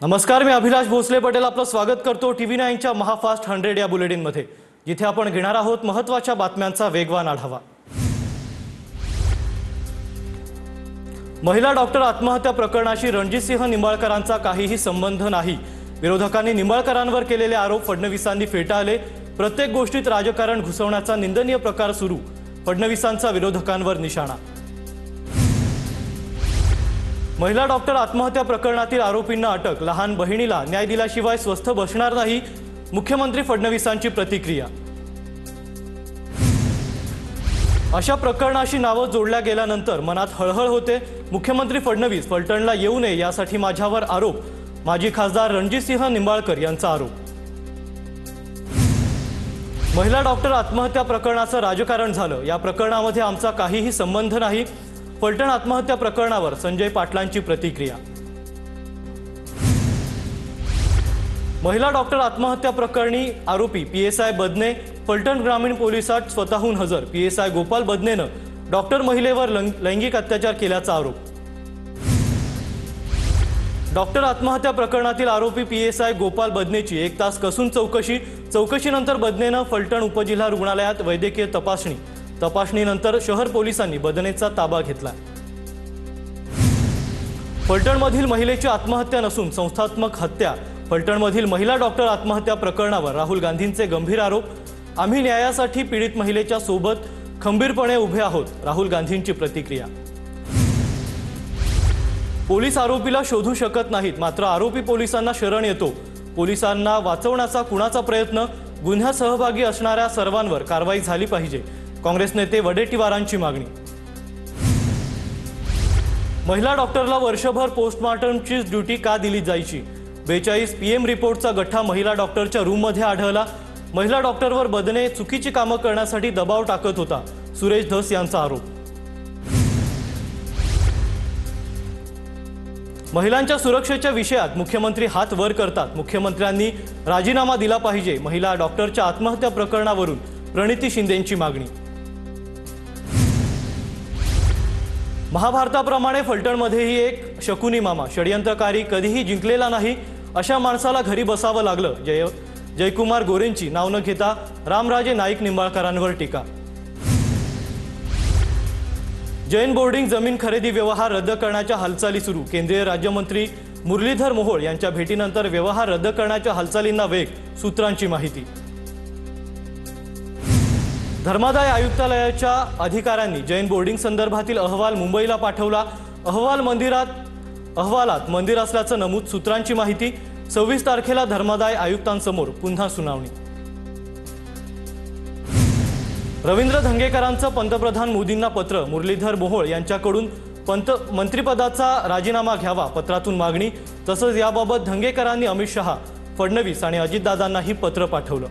नमस्कार, मी अभिलाष भोसले पटेल आपलं स्वागत करतो TV9च्या महाफास्ट 100 या बुलेटिन मध्ये, जिथे आपण घेणार आहोत महत्त्वाच्या बातम्यांचा वेगवान आढावा। महिला डॉक्टर आत्महत्या प्रकरणाशी रणजितसिंह निंबाळकरांचा काहीही संबंध नाही। विरोधकांनी निंबाळकरांवर केलेले आरोप फडणवीसांनी फेटाळले। प्रत्येक गोष्टीत राजकारण घुसवण्याचा निंदनीय प्रकार सुरू, फडणवीसांचा विरोधकांवर निशाणा। महिला डॉक्टर आत्महत्या प्रकरणातील आरोपींना अटक, लहान बहिणीला न्याय दिल्याशिवाय स्वस्थ बसणार नाही, मुख्यमंत्री फडणवीसांची प्रतिक्रिया। अशा प्रकरणाशी नावे जोडल्या गेल्यानंतर मनात हळहळ होते। मुख्यमंत्री फडणवीस फलटणला येऊ नये यासाठी माझ्यावर आरोप, माजी खासदार रणजितसिंह निंबाळकर यांचा आरोप। महिला डॉक्टर आत्महत्या प्रकरणाचं राजकारण झालं, या प्रकरणामध्ये आमचा काहीही संबंध नाही। फलटण आत्महत्या प्रकरणावर संजय पाटलांची प्रतिक्रिया। महिला डॉक्टर आत्महत्या प्रकरणी आरोपी PSI बदने फलटण ग्रामीण पोलिसात स्वतःहून हजर। PSI गोपाल बदनेनं डॉक्टर महिलेवर लैंगिक अत्याचार केल्याचा आरोप। डॉक्टर आत्महत्या प्रकरणातील आरोपी PSI गोपाल बदनेची 1 तास कसून चौकशीनंतर बदनेनं फलटण उपजिल्हा रुग्णालयात वैद्यकीय तपासणीनंतर शहर पोलिसांनी बदनेचा ताबा घेतला। फलटणमधील महिलेची आत्महत्या नसून संस्थात्मक हत्या। फलटणमधील महिला डॉक्टर आत्महत्या प्रकरणावर राहुल गांधींचे गंभीर आरोप। आम्ही न्यायासाठी पीडित महिलेच्या सोबत खंबीरपणे उभे आहोत, राहुल गांधींची प्रतिक्रिया। पोलीस आरोपीला शोधू शकत नाहीत, मात्र आरोपी पोलिसांना शरण येतो। पोलिसांना वाचवण्याचा कुणाचा प्रयत्न, गुन्ह्यात सहभागी असणाऱ्या सर्वांवर कारवाई झाली पाहिजे, काँग्रेस नेते वडेट्टीवारांची मागणी। महिला डॉक्टरला वर्षभर पोस्टमॉर्टमची ड्युटी का दिली जायची? 42 PM रिपोर्टचा गठ्ठा महिला डॉक्टरच्या रूममध्ये आढळला। महिला डॉक्टरवर बदने चुकीची कामं करण्यासाठी दबाव टाकत होता, सुरेश धस यांचा आरोप। महिलांच्या सुरक्षेच्या विषयात मुख्यमंत्री हात वर करतात, मुख्यमंत्र्यांनी राजीनामा दिला पाहिजे, महिला डॉक्टरच्या आत्महत्या प्रकरणावरून प्रणिती शिंदेंची मागणी। महाभारताप्रमाणे फलटणमध्येही एक शकुनी मामा, षडयंत्रकारी, कधीही जिंकलेला नाही, अशा माणसाला घरी बसावं लागलं। जयकुमार गोरेंची नाव न घेता रामराजे नाईक निंबाळकरांवर टीका। जैन बोर्डिंग जमीन खरेदी व्यवहार रद्द करण्याच्या हालचाली सुरू, केंद्रीय राज्यमंत्री मुरलीधर मोहोळ यांच्या भेटीनंतर व्यवहार रद्द करण्याच्या हालचालींना वेग, सूत्रांची माहिती। धर्मादाय आयुक्तालयाच्या अधिकाऱ्यांनी जैन बोर्डिंग संदर्भातील अहवाल मुंबईला पाठवला। अहवालात मंदिर असल्याचं नमूद, सूत्रांची माहिती। 26 तारखेला धर्मादाय आयुक्तांसमोर पुन्हा सुनावणी। रवींद्र धंगेकरांचं पंतप्रधान मोदींना पत्र, मुरलीधर मोहोळ यांच्याकडून मंत्रिपदाचा राजीनामा घ्यावा, पत्रातून मागणी। तसंच याबाबत धंगेकरांनी अमित शहा, फडणवीस आणि अजितदादांनाही पत्र पाठवलं।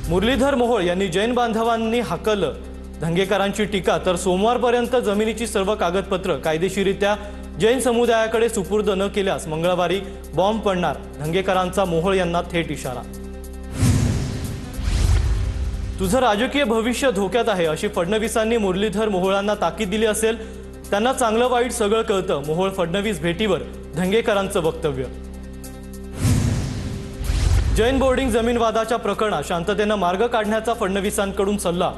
मुरलीधर मोहोळ यांनी जैन बांधवांनी हाकललं, धंगेकरांची टीका। तर सोमवारपर्यंत जमिनीची सर्व कागदपत्र कायदेशीररित्या जैन समुदायाकडे सुपूर्द न केल्यास मंगळवारी बॉम्ब पडणार, धंगेकरांचा मोहोळ यांना थेट इशारा। तुझं राजकीय भविष्य धोक्यात आहे, अशी फडणवीसांनी मुरलीधर मोहोळांना ताकीद दिली असेल। त्यांना चांगलं वाईट सगळं कळतं, मोहोळ फडणवीस भेटीवर धंगेकरांचं वक्तव्य। जैन बोर्डिंग जमीन वादाच्या प्रकरणात शांततेनं मार्ग काढण्याचा फडणवीसांकडून सल्ला,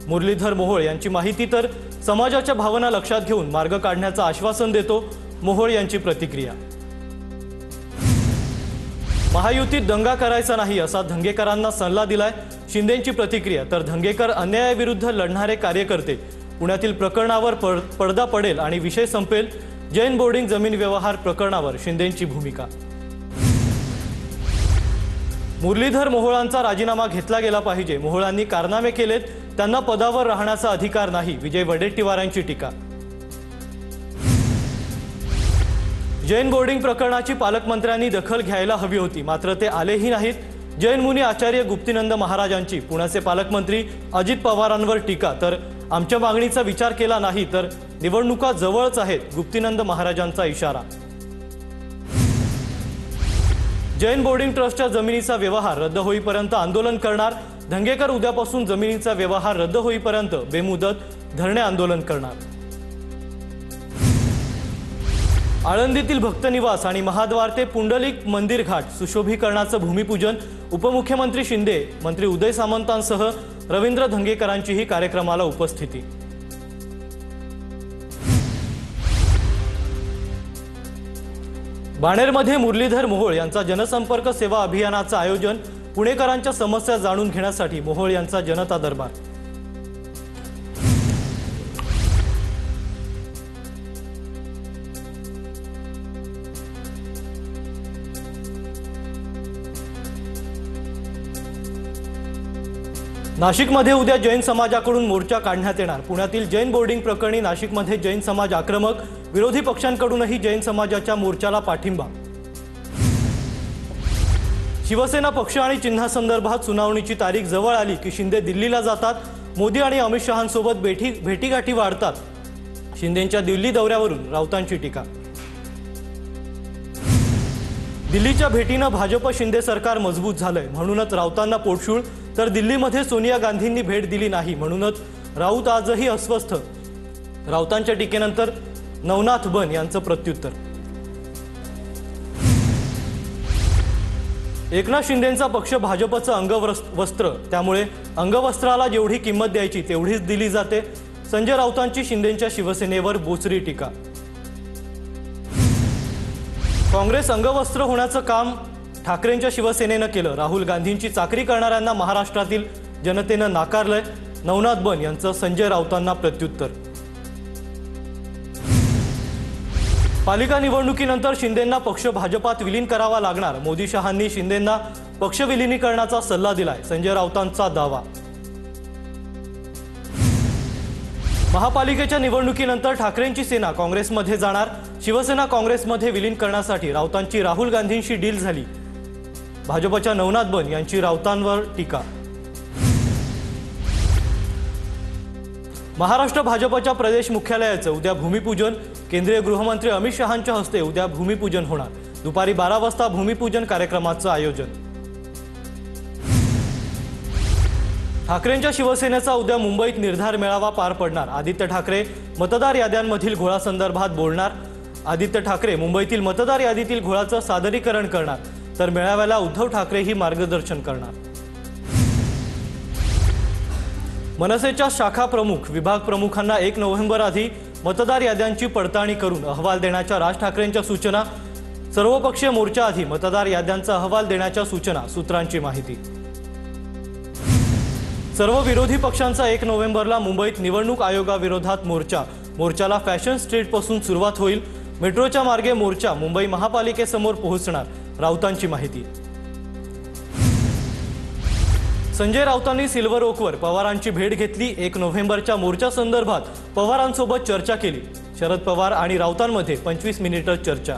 मुरलीधर मोहोळ यांची माहिती। तर समाजाच्या भावना लक्षात घेऊन मार्ग काढण्याचं आश्वासन देतो, मोहोळ यांची प्रतिक्रिया। महायुतीत दंगा करायचा नाही, असा धंगेकरांना सल्ला दिलाय, शिंदेंची प्रतिक्रिया। तर धंगेकर अन्यायाविरुद्ध लढणारे कार्यकर्ते, पुण्यातील प्रकरणावर पडदा पडेल आणि विषय संपेल, जैन बोर्डिंग जमीन व्यवहार प्रकरणावर शिंदेंची भूमिका। मुरलीधर मोहोळांचा राजीनामा घेतला गेला पाहिजे, मोहोळांनी कारनामे केलेत, त्यांना पदावर राहण्याचा अधिकार नाही, विजय वडेट्टीवारांची टीका। जैन बोर्डिंग प्रकरणाची पालकमंत्र्यांनी दखल घ्यायला हवी होती, मात्र ते आलेही नाहीत। जैन मुनी आचार्य गुप्तीनंद महाराजांची पुण्याचे पालकमंत्री अजित पवारांवर टीका। तर आमच्या मागणीचा विचार केला नाही तर निवडणुका जवळच आहेत, गुप्तीनंद महाराजांचा इशारा। जैन बोर्डिंग ट्रस्टच्या जमिनीचा व्यवहार रद्द होईपर्यंत आंदोलन करणार, धंगेकर उद्यापासून जमिनीचा व्यवहार रद्द होईपर्यंत बेमुदत धरणे आंदोलन करणार। आळंदीतील भक्तनिवास आणि महाद्वार ते पुंडलिक मंदिर घाट सुशोभीकरणाचं भूमिपूजन उपमुख्यमंत्री शिंदे, मंत्री उदय सामंतांसह रवींद्र धंगेकरांचीही कार्यक्रमाला उपस्थिती। बाणेरमध्ये मुरलीधर मोहोळ यांचा जनसंपर्क सेवा अभियानाचं आयोजन, पुणेकरांच्या समस्या जाणून घेण्यासाठी मोहोळ यांचा जनता दरबार। नाशिकमध्ये उद्या जैन समाजाकडून मोर्चा काढण्यात येणार। पुण्यातील जैन बोर्डिंग प्रकरणी नाशिकमध्ये जैन समाज आक्रमक, विरोधी पक्षांकडूनही जैन समाजाच्या मोर्चाला पाठिंबा। शिवसेना पक्ष आणि चिन्हासंदर्भात सुनावणीची तारीख जवळ आली की शिंदे दिल्लीला जातात। मोदी आणि अमित शहांसोबत भेटीगाठी वाढतात। शिंदेंच्या दिल्ली दौऱ्यावरून राऊतांची टीका। दिल्लीच्या भेटीनं भाजप शिंदे सरकार मजबूत झालंय, म्हणूनच राऊतांना पोटशूळ। तर दिल्लीमध्ये सोनिया गांधींनी भेट दिली नाही, म्हणूनच राऊत आजही अस्वस्थ। राऊतांच्या टीकेनंतर नवनाथ बन यांचं प्रत्युत्तर। एकनाथ शिंदेंचा पक्ष भाजपचं अंगवस्त्र, त्यामुळे अंगवस्त्राला जेवढी किंमत द्यायची तेवढीच दिली जाते। संजय राऊतांची शिंदेंच्या शिवसेनेवर बोचरी टीका। काँग्रेस अंगवस्त्र होण्याचं काम ठाकरेंच्या शिवसेनेनं केलं। राहुल गांधींची चाकरी करणाऱ्यांना महाराष्ट्रातील जनतेनं नाकारलंय। नवनाथ बन यांचं संजय राऊतांना प्रत्युत्तर। पालिका निवडणुकीनंतर शिंदेंना पक्ष भाजपात विलीन करावा लागणार। मोदी शहांनी शिंदेंना पक्ष विलीनीकरणाचा सल्ला दिलाय, संजय राऊतांचा दावा। महापालिकेच्या निवडणुकीनंतर ठाकरेंची सेना काँग्रेसमध्ये जाणार। शिवसेना काँग्रेसमध्ये विलीन करण्यासाठी राऊतांची राहुल गांधींशी डील झाली। भाजपच्या नवनाथ बन यांची राऊतांवर टीका। महाराष्ट्र भाजपच्या प्रदेश मुख्यालयाचं उद्या भूमिपूजन। केंद्रीय गृहमंत्री अमित शहांच्या हस्ते उद्या भूमिपूजन होणार। दुपारी 12 वाजता भूमिपूजन कार्यक्रमाचं आयोजन। ठाकरेंच्या शिवसेनेचा उद्या मुंबईत निर्धार मेळावा पार पडणार। आदित्य ठाकरे मतदार याद्यांमधील घोळासंदर्भात बोलणार। आदित्य ठाकरे मुंबईतील मतदार यादीतील घोळाचं सादरीकरण करणार, तर मेळाव्याला उद्धव ठाकरेही मार्गदर्शन करणार। मनसेच्या शाखा प्रमुख, विभाग प्रमुखांना 1 नोव्हेंबर आधी मतदार याद्यांची पडताळणी करून अहवाल देण्याच्या राज ठाकरेंच्या सूचना। सर्वपक्षीय मोर्चा आधी मतदार याद्यांचा अहवाल देण्याच्या सूचना, सूत्रांची माहिती। सर्व विरोधी पक्षांचा 1 नोव्हेंबरला मुंबईत निवडणूक आयोगाविरोधात मोर्चा। मोर्चाला फॅशन स्ट्रीटपासून सुरुवात होईल। मेट्रोच्या मार्गे मोर्चा मुंबई महापालिकेसमोर पोहोचणार, राऊतांची माहिती। संजय राऊतांनी सिल्वर ओकवर पवारांची भेट घेतली। 1 नोव्हेंबरच्या मोर्चा संदर्भात पवारांसोबत चर्चा केली। शरद पवार आणि राऊतांमध्ये 25 मिनिटं चर्चा।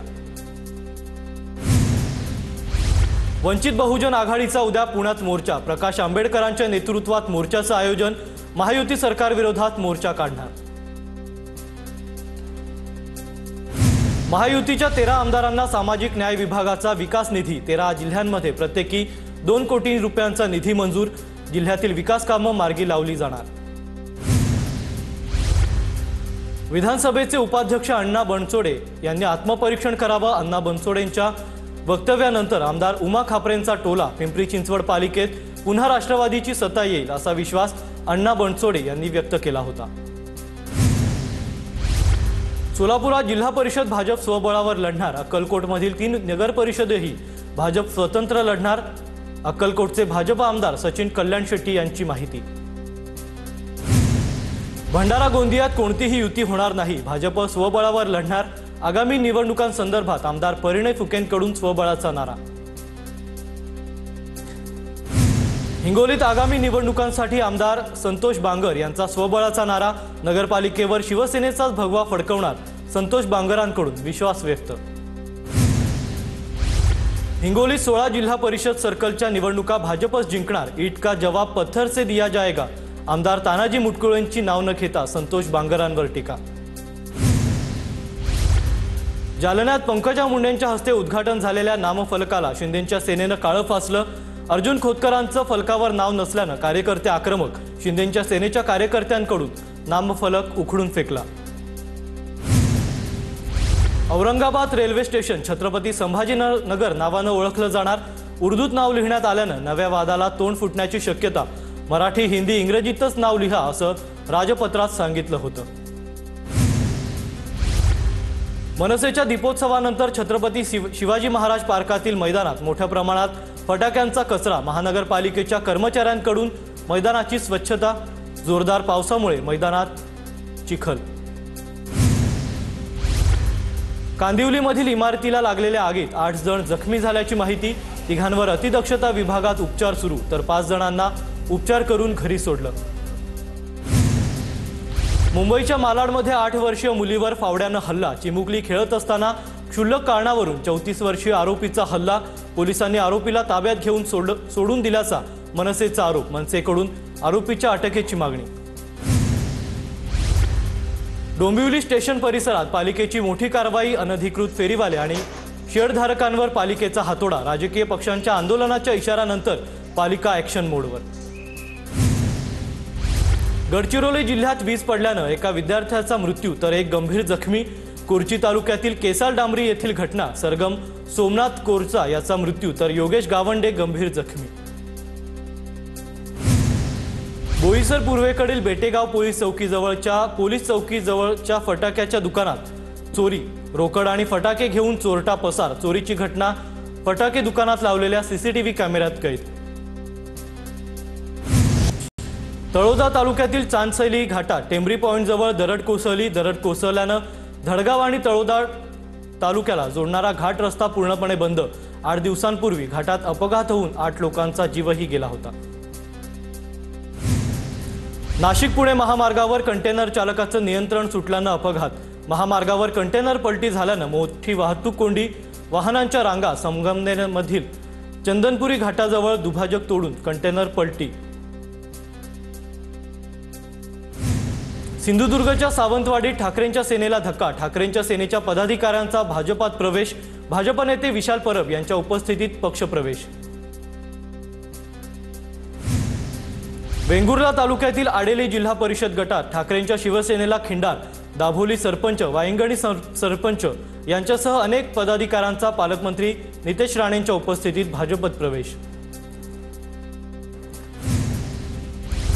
वंचित बहुजन आघाडीचा उद्या पुण्यात मोर्चा। प्रकाश आंबेडकरांच्या नेतृत्वात मोर्चाचं आयोजन। महायुती सरकारविरोधात मोर्चा काढणार। महायुतीच्या 13 आमदारांना सामाजिक न्याय विभागाचा विकास निधी। 13 जिल्ह्यांमध्ये प्रत्येकी 2 कोटी रुपयांचा निधी मंजूर। जिल्ह्यातील विकास कामं मार्गी लावली जाणार। विधानसभेचे उपाध्यक्ष अण्णा बनसोडे यांनी आत्मपरीक्षण करावं। अण्णा बनसोडेंच्या वक्तव्यानंतर आमदार उमा खापरेंचा टोला। पिंपरी चिंचवड पालिकेत पुन्हा राष्ट्रवादीची सत्ता येईल असा विश्वास अण्णा बनसोडे यांनी व्यक्त केला होता। सोलापुरात जिल्हा परिषद भाजप स्वबळावर लढणार। अक्कलकोटमधील 3 नगर परिषदेही भाजप स्वतंत्र लढणार। अक्कलकोटचे भाजप आमदार सचिन कल्याण शेट्टी यांची माहिती। भंडारा गोंदियात कोणतीही युती होणार नाही। भाजप स्वबळावर लढणार। आगामी निवडणुकांसंदर्भात आमदार परिणय फुकेंकडून स्वबळाचा नारा। हिंगोलीत आगामी निवडणुकांसाठी आमदार संतोष बांगर यांचा स्वबळाचा नारा। नगरपालिकेवर शिवसेनेचाच भगवा फडकवणार, संतोष बांगरांकडून विश्वास व्यक्त। हिंगोलीत 16 जिल्हा परिषद सर्कलच्या निवडणुका भाजपच जिंकणार। ईट का जवाब पत्थर से दिया जाएगा। आमदार तानाजी मुटकुळेंची नाव न घेता संतोष बांगरांवर टीका। जालन्यात पंकजा मुंडेंच्या हस्ते उद्घाटन झालेल्या नामफलकाला शिंदेंच्या सेनेनं काळं फासलं। अर्जुन खोतकरांचं फलकावर नाव नसल्यानं कार्यकर्ते आक्रमक। शिंदेंच्या सेनेच्या कार्यकर्त्यांकडून नामफलक उखडून फेकला। औरंगाबाद रेल्वे स्टेशन छत्रपती संभाजीनगर नावानं ओळखलं जाणार। उर्दूत नाव लिहिण्यात आल्यानं नव्या वादाला तोंड फुटण्याची शक्यता। मराठी हिंदी इंग्रजीतच नाव लिहा असं राजपत्रात सांगितलं होतं। मनसेच्या दीपोत्सवानंतर छत्रपती शिवाजी महाराज पार्कातील मैदानात मोठ्या प्रमाणात फटाक्यांचा कचरा। महानगरपालिकेच्या कर्मचाऱ्यांकडून मैदानाची स्वच्छता। जोरदार पावसामुळे मैदानात चिखल। कांदिवलीमधील इमारतीला लागलेल्या आगीत 8 जण जखमी झाल्याची माहिती। तिघांवर अतिदक्षता विभागात उपचार सुरू, तर 5 जणांना उपचार करून घरी सोडलं। मुंबईच्या मालाडमध्ये 8 वर्षीय मुलीवर फावड्यानं हल्ला। चिमुकली खेळत असताना क्षुल्लक कारणावरून 34 वर्षीय आरोपीचा हल्ला। पोलिसांनी आरोपीला ताब्यात घेऊन सोडून दिल्याचा मनसेचा आरोप। मनसेकडून आरोपीच्या अटकेची मागणी। डोंबिवली स्टेशन परिसरात पालिकेची मोठी कारवाई। अनधिकृत फेरीवाले आणि शेडधारकांवर पालिकेचा हातोडा। राजकीय पक्षांच्या आंदोलनाच्या इशाऱ्यानंतर पालिका ॲक्शन मोडवर। गडचिरोली जिल्ह्यात वीज पडल्यानं एका विद्यार्थ्याचा मृत्यू, तर एक गंभीर जखमी। कुर्ची तालुक्यातील केसाल डांबरी येथील घटना। सरगम सोमनाथ कोरचा याचा मृत्यू, तर योगेश गावंडे गंभीर जखमी। बोईसर पूर्वेकडील बेटेगाव पोलीस चौकीजवळच्या फटाक्याच्या दुकानात चोरी। रोकड आणि फटाके घेऊन चोरटा पसार। चोरीची घटना फटाके दुकानात लावलेल्या सीसीटीव्ही कॅमेऱ्यात कैद। तळोदा तालुक्यातील चांदसैली घाटात टेंबरी पॉइंट जवळ दरड कोसळली। दरड कोसळल्यानं धडगाव आणि तळोदा तालुक्याला जोडणारा घाट रस्ता पूर्णपणे बंद। 8 दिवसांपूर्वी घाटात अपघात होऊन 8 लोकांचा जीवही गेला होता। नाशिक पुणे महामार्गावर कंटेनर चालकाचं नियंत्रण सुटल्यानं अपघात। महामार्गावर कंटेनर पलटी झाल्यानं मोठी वाहतूक कोंडी। वाहनांच्या रांगा। संगमनेरमधील चंदनपुरी घाटाजवळ दुभाजक तोडून कंटेनर पलटी। सिंधुदुर्गच्या सावंतवाडीत ठाकरेंच्या सेनेला धक्का। ठाकरेंच्या सेनेच्या पदाधिकाऱ्यांचा भाजपात प्रवेश। भाजप नेते विशाल परब यांच्या उपस्थितीत पक्षप्रवेश। वेंगुर्ला तालुक्यातील आडेली जिल्हा परिषद गटात ठाकरेंच्या शिवसेनेला खिंडार। दाभोली सरपंच, वायंगणी सरपंच यांच्यासह अनेक पदाधिकाऱ्यांचा पालकमंत्री नितेश राणेंच्या उपस्थितीत भाजपत प्रवेश।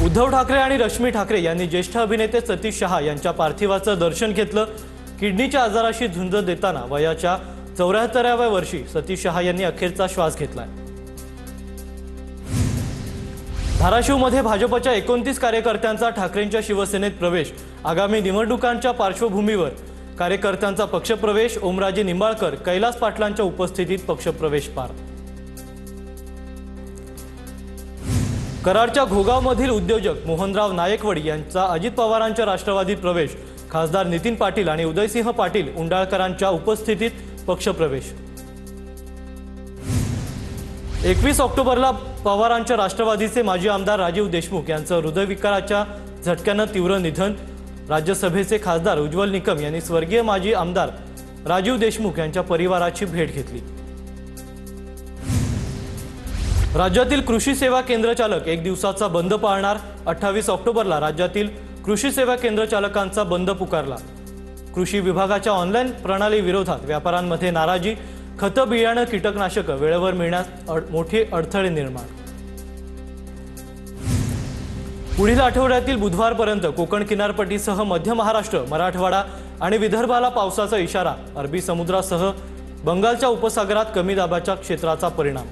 उद्धव ठाकरे आणि रश्मी ठाकरे यांनी ज्येष्ठ अभिनेते सतीश शहा यांच्या पार्थिवाचं दर्शन घेतलं। किडनीच्या आजाराशी झुंज देताना वयाच्या 74व्या वर्षी सतीश शहा यांनी अखेरचा श्वास घेतलाय। धाराशिवमध्ये भाजपच्या 29 कार्यकर्त्यांचा ठाकरेंच्या शिवसेनेत प्रवेश। आगामी निवडणुकांच्या पार्श्वभूमीवर कार्यकर्त्यांचा पक्षप्रवेश। ओमराजे निंबाळकर, कैलास पाटलांच्या उपस्थितीत पक्षप्रवेश पार। कराडच्या घोगावमधील उद्योजक मोहनराव नायकवडी यांचा अजित पवारांच्या राष्ट्रवादीत प्रवेश। खासदार नितीन पाटील आणि उदयसिंह पाटील उंडाळकरांच्या उपस्थितीत पक्षप्रवेश। 21 ऑक्टोबरला पवारांच्या राष्ट्रवादीचे माजी आमदार राजीव देशमुख यांचं हृदयविकाराच्या झटक्यानं तीव्र निधन। राज्यसभेचे खासदार उज्ज्वल निकम यांनी स्वर्गीय माजी आमदार राजीव देशमुख यांच्या परिवाराची भेट घेतली। राज्यातील कृषी सेवा केंद्र चालक 1 दिवसाचा बंद पाळणार। 28 ऑक्टोबरला राज्यातील कृषी सेवा केंद्र चालकांचा बंद पुकारला। कृषी विभागाच्या ऑनलाईन प्रणाली विरोधात व्यापाऱ्यांमध्ये नाराजी। खतं, बियाणं, कीटकनाशकं वेळेवर मिळण्यास मोठे अडथळे निर्माण। पुढील आठवड्यातील बुधवारपर्यंत कोकण किनारपट्टीसह मध्य महाराष्ट्र, मराठवाडा आणि विदर्भाला पावसाचा इशारा। अरबी समुद्रासह बंगालच्या उपसागरात कमी दाबाच्या क्षेत्राचा परिणाम।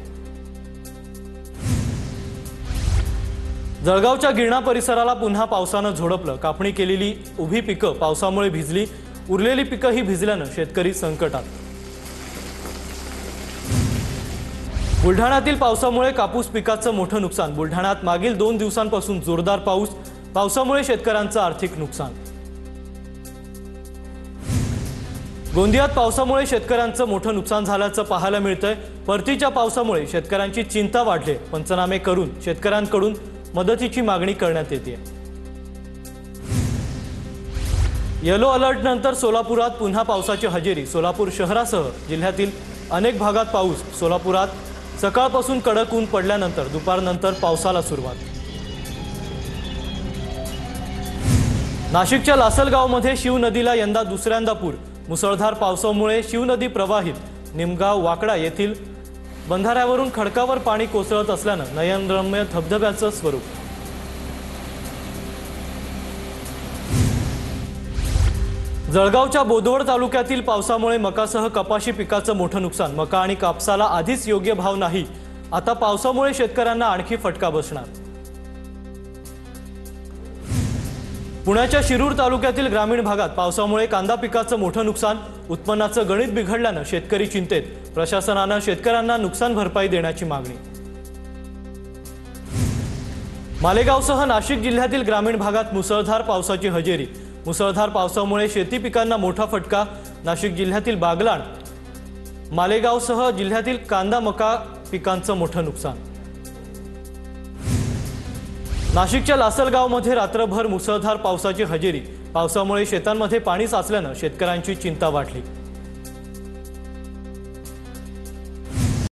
जळगावच्या गिरणा परिसराला पुन्हा पावसानं झोडपलं। कापणी केलेली उभी पिकं पावसामुळे भिजली। उरलेली पिकंही भिजल्यानं शेतकरी संकटात। बुलढाण्यातील पावसामुळे कापूस पिकाचं मोठं नुकसान। बुलढाण्यात मागील 2 दिवसांपासून जोरदार पाऊस। पावसामुळे शेतकऱ्यांचं आर्थिक नुकसान। गोंदियात पावसामुळे शेतकऱ्यांचं मोठं नुकसान झाल्याचं पाहायला मिळतंय। परतीच्या पावसामुळे शेतकऱ्यांची चिंता वाढली। पंचनामे करून शेतकऱ्यांकडून मदतीची मागणी करण्यात येते। येलो अलर्ट नंतर सोलापुरात पुन्हा पावसाची हजेरी। सोलापूर शहरासह जिल्ह्यातील अनेक भागात पाऊस। सोलापुरात सकाळपासून कडक ऊन पडल्यानंतर दुपारनंतर पावसाला सुरुवात। नाशिकच्या लासलगावमध्ये शिव नदीला यंदा दुसऱ्यांदा पूर। मुसळधार पावसामुळे शिवनदी प्रवाहित निमगाव वाकडा येथील बंधाऱ्यावरून खडकावर पाणी कोसळत असल्यानं नयनरम्य धबधब्याचं स्वरूप। जळगावच्या बोदवड तालुक्यातील पावसामुळे मकासह कपाशी पिकाचं मोठं नुकसान। मका आणि कापसाला आधीच योग्य भाव नाही, आता पावसामुळे शेतकऱ्यांना आणखी फटका बसणार। पुण्याच्या शिरूर तालुक्यातील ग्रामीण भागात पावसामुळे कांदा पिकाचं मोठं नुकसान। उत्पन्नाचं गणित बिघडल्यानं शेतकरी चिंतेत। प्रशासनानं शेतकऱ्यांना नुकसान भरपाई देण्याची मागणी। मालेगावसह नाशिक जिल्ह्यातील ग्रामीण भागात मुसळधार पावसाची हजेरी। मुसळधार पावसामुळे शेती पिकांना मोठा फटका। नाशिक जिल्ह्यातील बागलाण, मालेगावसह जिल्ह्यातील कांदा मका पिकांचं मोठं नुकसान। नाशिकच्या लासलगावमध्ये रात्रभर मुसळधार पावसाची हजेरी। पावसामुळे शेतांमध्ये पाणी साचल्यानं शेतकऱ्यांची चिंता वाढली।